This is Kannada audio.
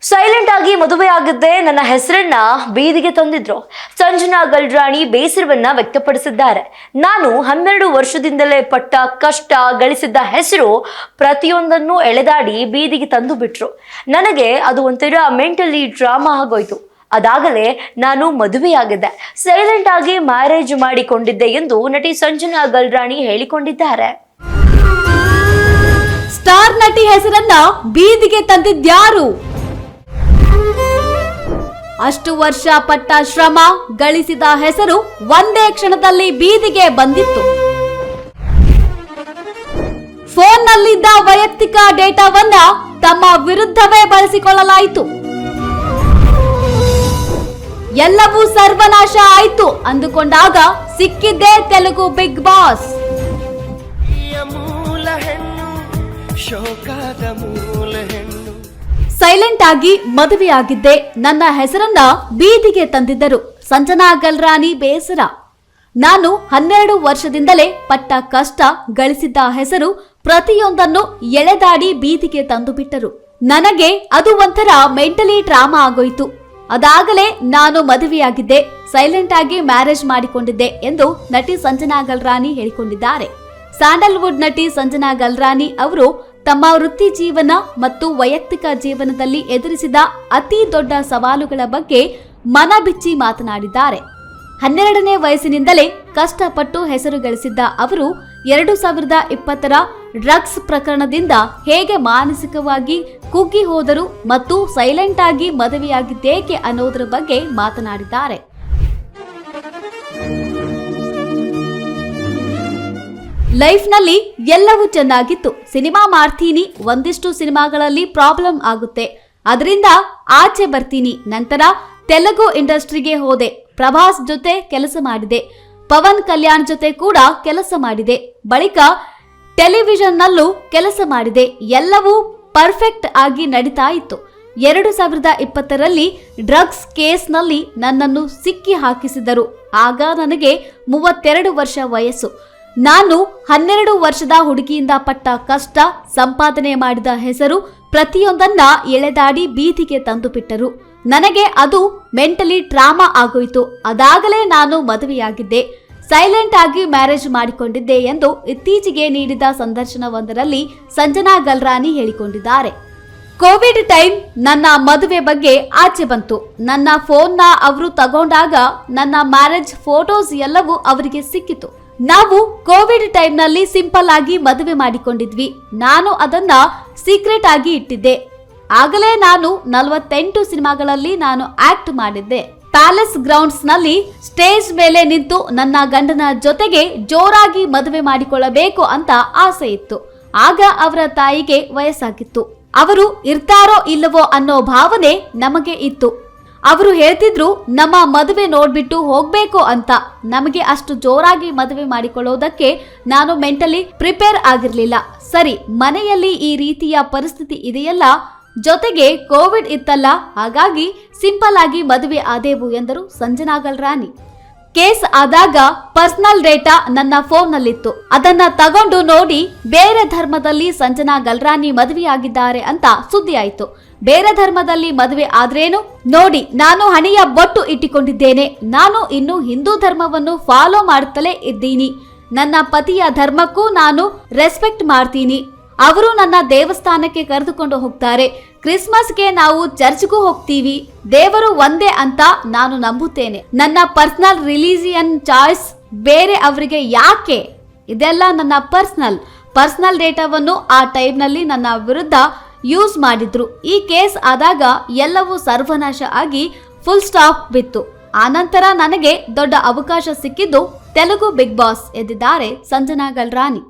ಸೈಲೆಂಟ್ ಆಗಿ ಮದುವೆ ಆಗಿದ್ದೆ ನನ್ನ ಹೆಸರನ್ನ ಬೀದಿಗೆ ತಂದಿದ್ರು. ಸಂಜನಾ ಗಲ್ರಾಣಿ ಬೇಸರವನ್ನ ವ್ಯಕ್ತಪಡಿಸಿದ್ದಾರೆ. ನಾನು 12 ವರ್ಷದಿಂದಲೇ ಪಟ್ಟ ಕಷ್ಟ ಗಳಿಸಿದ್ದ ಹೆಸರು ಪ್ರತಿಯೊಂದನ್ನು ಎಳೆದಾಡಿ ಬೀದಿಗೆ ತಂದು ಬಿಟ್ರು. ನನಗೆ ಅದು ಒಂಥರ ಮೆಂಟಲಿ ಡ್ರಾಮಾ ಆಗೋಯ್ತು. ಅದಾಗಲೇ ನಾನು ಮದುವೆಯಾಗಿದ್ದೆ, ಸೈಲೆಂಟ್ ಆಗಿ ಮ್ಯಾರೇಜ್ ಮಾಡಿಕೊಂಡಿದ್ದೆ ಎಂದು ನಟಿ ಸಂಜನಾ ಗಲ್ರಾಣಿ ಹೇಳಿಕೊಂಡಿದ್ದಾರೆ. ಸ್ಟಾರ್ ನಟಿ ಹೆಸರನ್ನ ಬೀದಿಗೆ ತಂದಿದ್ಯಾರು? ಅಷ್ಟು ವರ್ಷ ಪಟ್ಟ ಶ್ರಮ ಗಳಿಸಿದ ಹೆಸರು ಒಂದೇ ಕ್ಷಣದಲ್ಲಿ ಬೀದಿಗೆ ಬಂದಿತ್ತು. ಫೋನ್ನಲ್ಲಿದ್ದ ವೈಯಕ್ತಿಕ ಡೇಟಾವನ್ನ ತಮ್ಮ ವಿರುದ್ಧವೇ ಬಳಸಿಕೊಳ್ಳಲಾಯಿತು. ಎಲ್ಲವೂ ಸರ್ವನಾಶ ಆಯ್ತು ಅಂದುಕೊಂಡಾಗ ಸಿಕ್ಕಿದ್ದೇ ತೆಲುಗು ಬಿಗ್ ಬಾಸ್. ಸೈಲೆಂಟ್ ಆಗಿ ಮದುವೆಯಾಗಿದ್ದೆ, ನನ್ನ ಹೆಸರನ್ನ ಬೀದಿಗೆ ತಂದಿದ್ದರು. ಸಂಜನಾ ಗಲ್ರಾಣಿ ಬೇಸರ. ನಾನು 12 ವರ್ಷದಿಂದಲೇ ಪಟ್ಟ ಕಷ್ಟ ಗಳಿಸಿದ್ದ ಹೆಸರು ಪ್ರತಿಯೊಂದನ್ನು ಎಳೆದಾಡಿ ಬೀದಿಗೆ ತಂದು ಬಿಟ್ಟರು. ನನಗೆ ಅದು ಒಂಥರ ಮೆಂಟಲಿ ಟ್ರಾಮಾ ಆಗೋಯ್ತು. ಅದಾಗಲೇ ನಾನು ಮದುವೆಯಾಗಿದ್ದೆ, ಸೈಲೆಂಟ್ ಆಗಿ ಮ್ಯಾರೇಜ್ ಮಾಡಿಕೊಂಡಿದ್ದೆ ಎಂದು ನಟಿ ಸಂಜನಾ ಗಲ್ರಾಣಿ ಹೇಳಿಕೊಂಡಿದ್ದಾರೆ. ಸ್ಯಾಂಡಲ್ವುಡ್ ನಟಿ ಸಂಜನಾ ಗಲ್ರಾಣಿ ಅವರು ತಮ್ಮ ವೃತ್ತಿ ಜೀವನ ಮತ್ತು ವೈಯಕ್ತಿಕ ಜೀವನದಲ್ಲಿ ಎದುರಿಸಿದ ಅತಿ ದೊಡ್ಡ ಸವಾಲುಗಳ ಬಗ್ಗೆ ಮನಬಿಚ್ಚಿ ಮಾತನಾಡಿದ್ದಾರೆ. 12ನೇ ವಯಸ್ಸಿನಿಂದಲೇ ಕಷ್ಟಪಟ್ಟು ಹೆಸರು ಗಳಿಸಿದ್ದ ಅವರು 2020ರ ಡ್ರಗ್ಸ್ ಪ್ರಕರಣದಿಂದ ಹೇಗೆ ಮಾನಸಿಕವಾಗಿ ಕುಗ್ಗಿ ಹೋದರು ಮತ್ತು ಸೈಲೆಂಟ್ ಆಗಿ ಮದುವೆಯಾಗಿದ್ದೇಕೆ ಅನ್ನೋದರ ಬಗ್ಗೆ ಮಾತನಾಡಿದ್ದಾರೆ. ಲೈಫ್ನಲ್ಲಿ ಎಲ್ಲವೂ ಚೆನ್ನಾಗಿತ್ತು, ಸಿನಿಮಾ ಮಾಡ್ತೀನಿ, ಒಂದಿಷ್ಟು ಸಿನಿಮಾಗಳಲ್ಲಿ ಪ್ರಾಬ್ಲಮ್ ಆಗುತ್ತೆ, ಅದರಿಂದ ಆಚೆ ಬರ್ತೀನಿ. ನಂತರ ತೆಲುಗು ಇಂಡಸ್ಟ್ರಿಗೆ ಹೋದೆ, ಪ್ರಭಾಸ್ ಜೊತೆ ಕೆಲಸ ಮಾಡಿದೆ, ಪವನ್ ಕಲ್ಯಾಣ್ ಜೊತೆ ಕೂಡ ಕೆಲಸ ಮಾಡಿದೆ, ಬಳಿಕ ಟೆಲಿವಿಷನ್ನಲ್ಲೂ ಕೆಲಸ ಮಾಡಿದೆ. ಎಲ್ಲವೂ ಪರ್ಫೆಕ್ಟ್ ಆಗಿ ನಡೀತಾ ಇತ್ತು. 2020ರಲ್ಲಿ ಡ್ರಗ್ಸ್ ಕೇಸ್ನಲ್ಲಿ ನನ್ನನ್ನು ಸಿಕ್ಕಿ ಹಾಕಿಸಿದರು. ಆಗ ನನಗೆ 32 ವರ್ಷ ವಯಸ್ಸು. ನಾನು 12 ವರ್ಷದ ಹುಡುಗಿಯಿಂದ ಪಟ್ಟ ಕಷ್ಟ, ಸಂಪಾದನೆ ಮಾಡಿದ ಹೆಸರು ಪ್ರತಿಯೊಂದನ್ನ ಎಳೆದಾಡಿ ಬೀದಿಗೆ ತಂದು ಬಿಟ್ಟರು. ನನಗೆ ಅದು ಮೆಂಟಲಿ ಟ್ರಾಮಾ ಆಗೋಯ್ತು. ಅದಾಗಲೇ ನಾನು ಮದುವೆಯಾಗಿದ್ದೆ, ಸೈಲೆಂಟ್ ಆಗಿ ಮ್ಯಾರೇಜ್ ಮಾಡಿಕೊಂಡಿದ್ದೆ ಎಂದು ಇತ್ತೀಚೆಗೆ ನೀಡಿದ ಸಂದರ್ಶನವೊಂದರಲ್ಲಿ ಸಂಜನಾ ಗಲ್ರಾಣಿ ಹೇಳಿಕೊಂಡಿದ್ದಾರೆ. ಕೋವಿಡ್ ಟೈಮ್ ನನ್ನ ಮದುವೆ ಬಗ್ಗೆ ಆಚೆ ಬಂತು. ನನ್ನ ಫೋನ್ನ ಅವರು ತಗೊಂಡಾಗ ನನ್ನ ಮ್ಯಾರೇಜ್ ಫೋಟೋಸ್ ಎಲ್ಲವೂ ಅವರಿಗೆ ಸಿಕ್ಕಿತು. ನಾವು ಕೋವಿಡ್ ಟೈಮ್ನಲ್ಲಿ ಸಿಂಪಲ್ ಆಗಿ ಮದುವೆ ಮಾಡಿಕೊಂಡಿದ್ವಿ. ನಾನು ಅದನ್ನ ಸೀಕ್ರೆಟ್ ಆಗಿ ಇಟ್ಟಿದ್ದೆ. ಆಗಲೇ ನಾನು 48 ಸಿನಿಮಾಗಳಲ್ಲಿ ನಾನು ಆಕ್ಟ್ ಮಾಡಿದ್ದೆ. ಪ್ಯಾಲೇಸ್ ಗ್ರೌಂಡ್ಸ್ ನಲ್ಲಿ ಸ್ಟೇಜ್ ಮೇಲೆ ನಿಂತು ನನ್ನ ಗಂಡನ ಜೊತೆಗೆ ಜೋರಾಗಿ ಮದುವೆ ಮಾಡಿಕೊಳ್ಳಬೇಕು ಅಂತ ಆಸೆ ಇತ್ತು. ಆಗ ಅವರ ತಾಯಿಗೆ ವಯಸ್ಸಾಗಿತ್ತು. ಅವರು ಇರ್ತಾರೋ ಇಲ್ಲವೋ ಅನ್ನೋ ಭಾವನೆ ನಮಗೆ ಇತ್ತು. ಅವರು ಹೇಳ್ತಿದ್ರು ನಮ್ಮ ಮದುವೆ ನೋಡ್ಬಿಟ್ಟು ಹೋಗ್ಬೇಕು ಅಂತ. ನಮಗೆ ಅಷ್ಟು ಜೋರಾಗಿ ಮದುವೆ ಮಾಡಿಕೊಳ್ಳೋದಕ್ಕೆ ನಾನು ಮೆಂಟಲಿ ಪ್ರಿಪೇರ್ ಆಗಿರ್ಲಿಲ್ಲ. ಸರಿ, ಮನೆಯಲ್ಲಿ ಈ ರೀತಿಯ ಪರಿಸ್ಥಿತಿ ಇದೆಯಲ್ಲ, ಜೊತೆಗೆ ಕೋವಿಡ್ ಇತ್ತಲ್ಲ, ಹಾಗಾಗಿ ಸಿಂಪಲ್ ಆಗಿ ಮದುವೆ ಆದೆವು ಎಂದರು ಸಂಜನಾ ಗಲ್ರಾಣಿ. ಕೇಸ್ ಆದಾಗ ಪರ್ಸನಲ್ ಡೇಟಾ ನನ್ನ ಫೋನ್ನಲ್ಲಿತ್ತು. ಅದನ್ನ ತಗೊಂಡು ನೋಡಿ ಬೇರೆ ಧರ್ಮದಲ್ಲಿ ಸಂಜನಾ ಗಲ್ರಾಣಿ ಮದುವೆಯಾಗಿದ್ದಾರೆ ಅಂತ ಸುದ್ದಿ ಆಯ್ತು. ಬೇರೆ ಧರ್ಮದಲ್ಲಿ ಮದುವೆ ಆದ್ರೇನು ನೋಡಿ, ನಾನು ಹಣೆಯ ಬೊಟ್ಟು ಇಟ್ಟಿಕೊಂಡಿದ್ದೇನೆ. ನಾನು ಇನ್ನು ಹಿಂದೂ ಧರ್ಮವನ್ನು ಫಾಲೋ ಮಾಡುತ್ತಲೇ ಇದ್ದೀನಿ. ನನ್ನ ಪತಿಯ ಧರ್ಮಕ್ಕೂ ನಾನು ರೆಸ್ಪೆಕ್ಟ್ ಮಾಡ್ತೀನಿ. ಅವರು ನನ್ನ ದೇವಸ್ಥಾನಕ್ಕೆ ಕರೆದುಕೊಂಡು ಹೋಗ್ತಾರೆ. ಕ್ರಿಸ್ಮಸ್ಗೆ ನಾವು ಚರ್ಚ್ಗೂ ಹೋಗ್ತೀವಿ. ದೇವರು ಒಂದೇ ಅಂತ ನಾನು ನಂಬುತ್ತೇನೆ. ನನ್ನ ಪರ್ಸನಲ್ ರಿಲಿಜಿಯನ್ ಚಾಯ್ಸ್ ಬೇರೆ ಅವರಿಗೆ ಯಾಕೆ? ಇದೆಲ್ಲ ನನ್ನ ಪರ್ಸನಲ್ ಡೇಟಾವನ್ನು ಆ ಟೈಮ್ನಲ್ಲಿ ನನ್ನ ವಿರುದ್ಧ ಯೂಸ್ ಮಾಡಿದ್ರು. ಈ ಕೇಸ್ ಆದಾಗ ಎಲ್ಲವೂ ಸರ್ವನಾಶ ಆಗಿ ಫುಲ್ ಸ್ಟಾಪ್ ಬಿತ್ತು. ಆನಂತರ ನನಗೆ ದೊಡ್ಡ ಅವಕಾಶ ಸಿಕ್ಕಿದ್ದು ತೆಲುಗು ಬಿಗ್ ಬಾಸ್ ಎಂದಿದ್ದಾರೆ ಸಂಜನಾ ಗಲ್ರಾಣಿ.